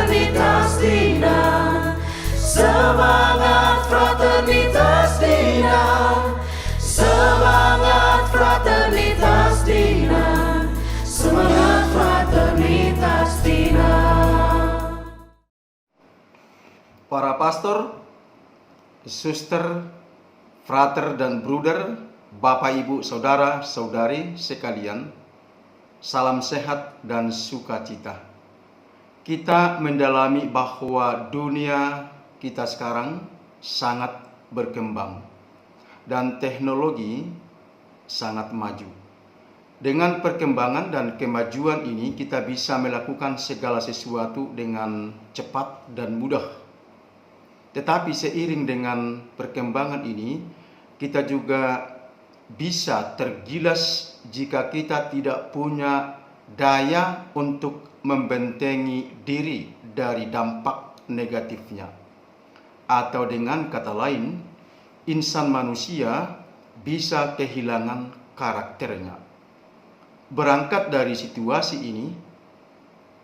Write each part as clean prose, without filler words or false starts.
fraternitas Dina, semangat fraternitas Dina, semangat fraternitas Dina, semangat fraternitas Dina. Para pastor, suster, frater dan bruder, Bapak Ibu Saudara Saudari sekalian, salam sehat dan sukacita. Kita mendalami bahwa dunia kita sekarang sangat berkembang dan teknologi sangat maju. Dengan perkembangan dan kemajuan ini kita bisa melakukan segala sesuatu dengan cepat dan mudah. Tetapi seiring dengan perkembangan ini, kita juga bisa tergilas jika kita tidak punya daya untuk membentengi diri dari dampak negatifnya. Atau dengan kata lain, insan manusia bisa kehilangan karakternya. Berangkat dari situasi ini,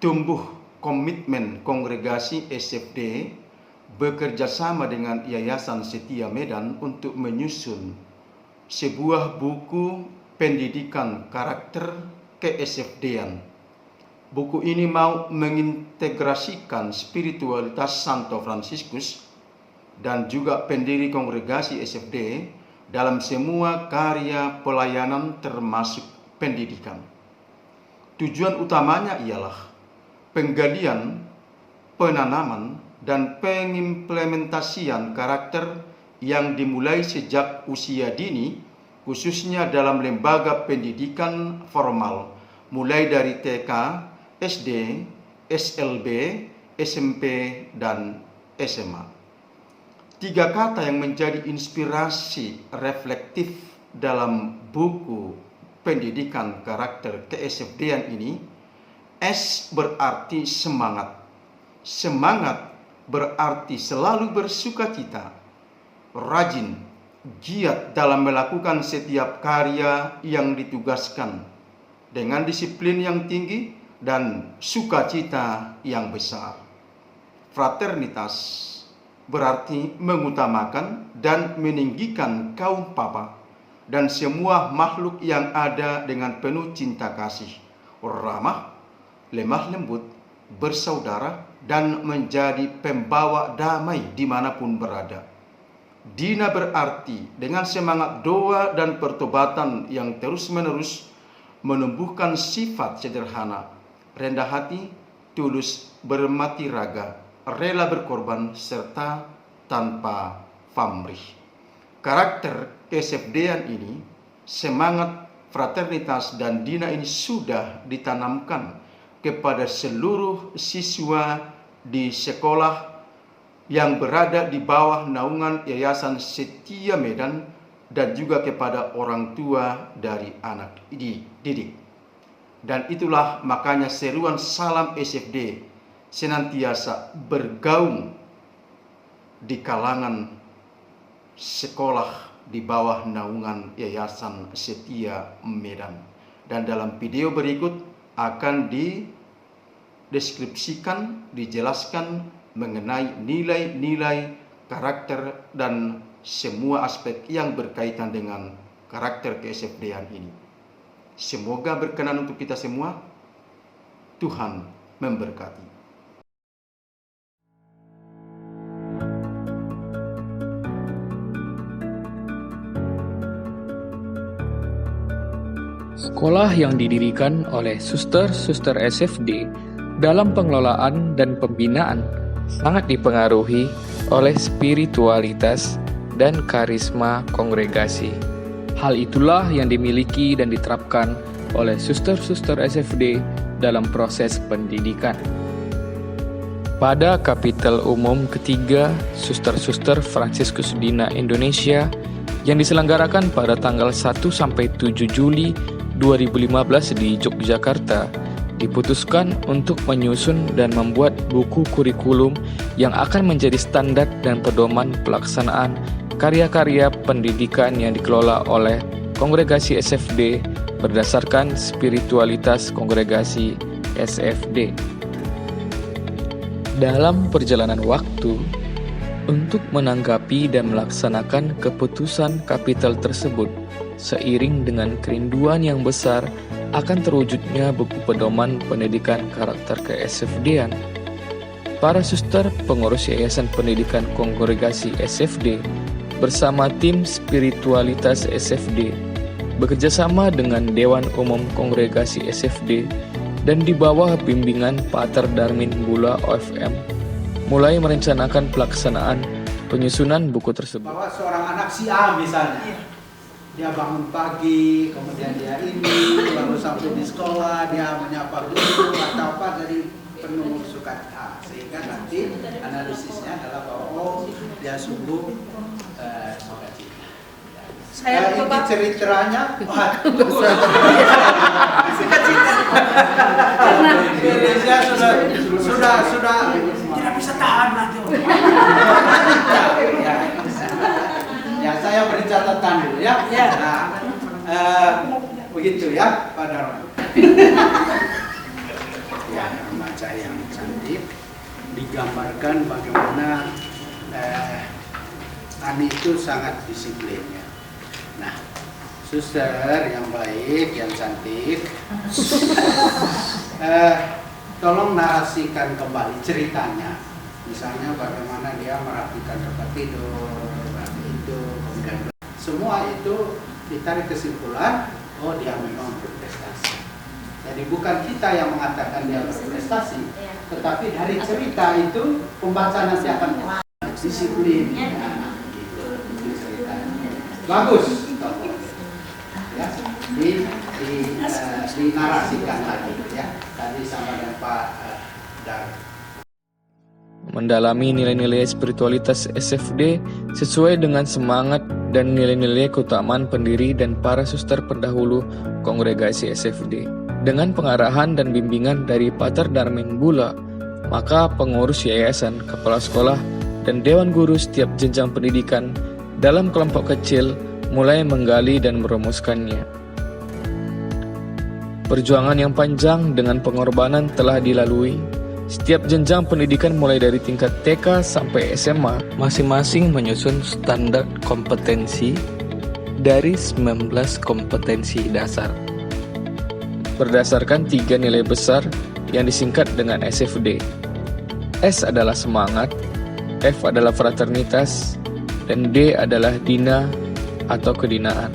tumbuh komitmen kongregasi SFD bekerja sama dengan Yayasan Setia Medan untuk menyusun sebuah buku pendidikan karakter ke-SFD-an. Buku ini mau mengintegrasikan spiritualitas Santo Fransiskus dan juga pendiri kongregasi SFD dalam semua karya pelayanan termasuk pendidikan. Tujuan utamanya ialah penggalian, penanaman, dan pengimplementasian karakter yang dimulai sejak usia dini, khususnya dalam lembaga pendidikan formal, mulai dari TK, SD, SLB, SMP, dan SMA. Tiga kata yang menjadi inspirasi reflektif dalam buku pendidikan karakter ke-SFD-an ini, S berarti semangat. Semangat berarti selalu bersukacita, rajin, giat dalam melakukan setiap karya yang ditugaskan, dengan disiplin yang tinggi dan sukacita yang besar. Fraternitas berarti mengutamakan dan meninggikan kaum papa dan semua makhluk yang ada dengan penuh cinta kasih, ramah, lemah lembut, bersaudara, dan menjadi pembawa damai dimanapun berada. Dina berarti dengan semangat doa dan pertobatan yang terus-menerus menumbuhkan sifat sederhana, rendah hati, tulus, bermati raga, rela berkorban, serta tanpa pamrih. Karakter KSFD-an ini, semangat fraternitas dan Dina ini sudah ditanamkan kepada seluruh siswa di sekolah yang berada di bawah naungan Yayasan Setia Medan dan juga kepada orang tua dari anak didik. Dan itulah makanya seruan Salam SFD senantiasa bergaung di kalangan sekolah di bawah naungan Yayasan Setia Medan. Dan dalam video berikut akan dideskripsikan, dijelaskan mengenai nilai-nilai karakter dan semua aspek yang berkaitan dengan karakter ke-SFD-an ini. Semoga berkenan untuk kita semua. Tuhan memberkati. Sekolah yang didirikan oleh suster-suster SFD dalam pengelolaan dan pembinaan sangat dipengaruhi oleh spiritualitas dan karisma kongregasi. Hal itulah yang dimiliki dan diterapkan oleh suster-suster SFD dalam proses pendidikan. Pada kapitel umum ketiga Suster-Suster Fransiskus Dina Indonesia yang diselenggarakan pada tanggal 1-7 Juli 2015 di Yogyakarta, diputuskan untuk menyusun dan membuat buku kurikulum yang akan menjadi standar dan pedoman pelaksanaan karya-karya pendidikan yang dikelola oleh kongregasi SFD berdasarkan spiritualitas kongregasi SFD. dalam perjalanan waktu untuk menanggapi dan melaksanakan keputusan kapital tersebut seiring dengan kerinduan yang besar akan terwujudnya buku pedoman pendidikan karakter ke-SFD-an. Para suster pengurus Yayasan Pendidikan Kongregasi SFD bersama tim spiritualitas SFD bekerjasama dengan Dewan Umum Kongregasi SFD dan di bawah bimbingan Pater Darmin Bula OFM mulai merencanakan pelaksanaan penyusunan buku tersebut. Bahwa seorang anak si A misalnya, dia bangun pagi, kemudian dia ini, lalu sampai di sekolah, dia menyapa guru atau apa, jadi penuh sukacita. Sehingga nanti analisisnya adalah bahwa oh, dia sungguh sukacita. Ini ceritanya, sukacita. Indonesia sudah tidak bisa tahan lagi. Ya, saya beri catatan dulu ya. Nah, begitu ya, Pak Darman. Ya, remaja yang cantik digambarkan bagaimana Ani itu sangat disiplin ya. Nah, suster yang baik, yang cantik, tolong narasikan kembali ceritanya. Misalnya bagaimana dia merapikan tempat tidur, itu, kemudian semua itu ditarik kesimpulan, oh dia memang berprestasi. Jadi bukan kita yang mengatakan dia berprestasi, tetapi dari cerita itu pembaca nanti akan disiplin. Ya, gitu ceritanya. Bagus, ya, dinarasikan lagi ya. Tadi sama dengan Pak Dar. Mendalami nilai-nilai spiritualitas SFD sesuai dengan semangat dan nilai-nilai keutamaan pendiri dan para suster pendahulu kongregasi SFD. Dengan pengarahan dan bimbingan dari Pater Darmin Bula, maka pengurus yayasan, kepala sekolah, dan dewan guru setiap jenjang pendidikan dalam kelompok kecil mulai menggali dan merumuskannya. Perjuangan yang panjang dengan pengorbanan telah dilalui. Setiap jenjang pendidikan mulai dari tingkat TK sampai SMA masing-masing menyusun standar kompetensi dari 19 kompetensi dasar. Berdasarkan 3 nilai besar yang disingkat dengan SFD. S adalah semangat, F adalah fraternitas, dan D adalah dina atau kedinaan.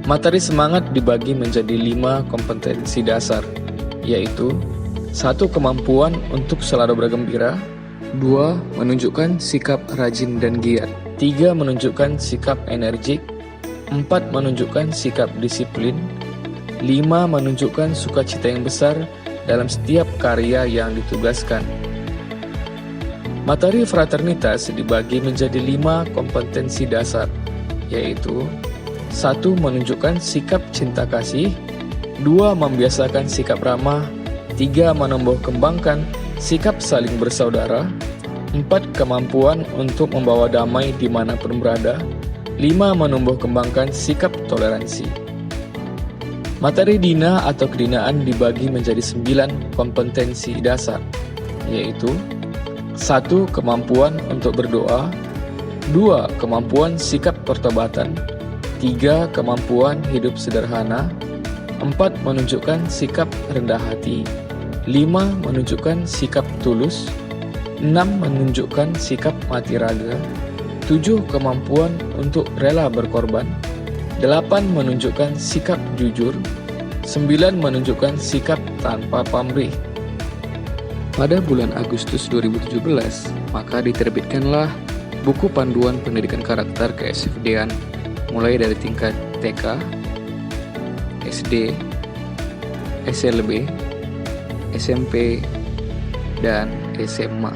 Materi semangat dibagi menjadi 5 kompetensi dasar, yaitu 1. Kemampuan untuk selalu bergembira, 2. Menunjukkan sikap rajin dan giat, 3. Menunjukkan sikap energik, 4. Menunjukkan sikap disiplin, 5. Menunjukkan sukacita yang besar dalam setiap karya yang ditugaskan. Materi fraternitas dibagi menjadi 5 kompetensi dasar, yaitu 1. Menunjukkan sikap cinta kasih, 2. Membiasakan sikap ramah, 3. Menumbuh kembangkan sikap saling bersaudara, 4. Kemampuan untuk membawa damai dimanapun berada, 5. Menumbuh kembangkan sikap toleransi. Materi dina atau kedinaan dibagi menjadi 9 kompetensi dasar, yaitu 1. Kemampuan untuk berdoa, 2. Kemampuan sikap pertobatan, 3. Kemampuan hidup sederhana, 4. Menunjukkan sikap rendah hati, 5. Menunjukkan sikap tulus, 6. Menunjukkan sikap mati raga, 7. Kemampuan untuk rela berkorban, 8. Menunjukkan sikap jujur, 9. Menunjukkan sikap tanpa pamrih. Pada bulan Agustus 2017, maka diterbitkanlah buku panduan pendidikan karakter ke-SFD-an mulai dari tingkat TK, SD, SLB, SMP, dan SMA.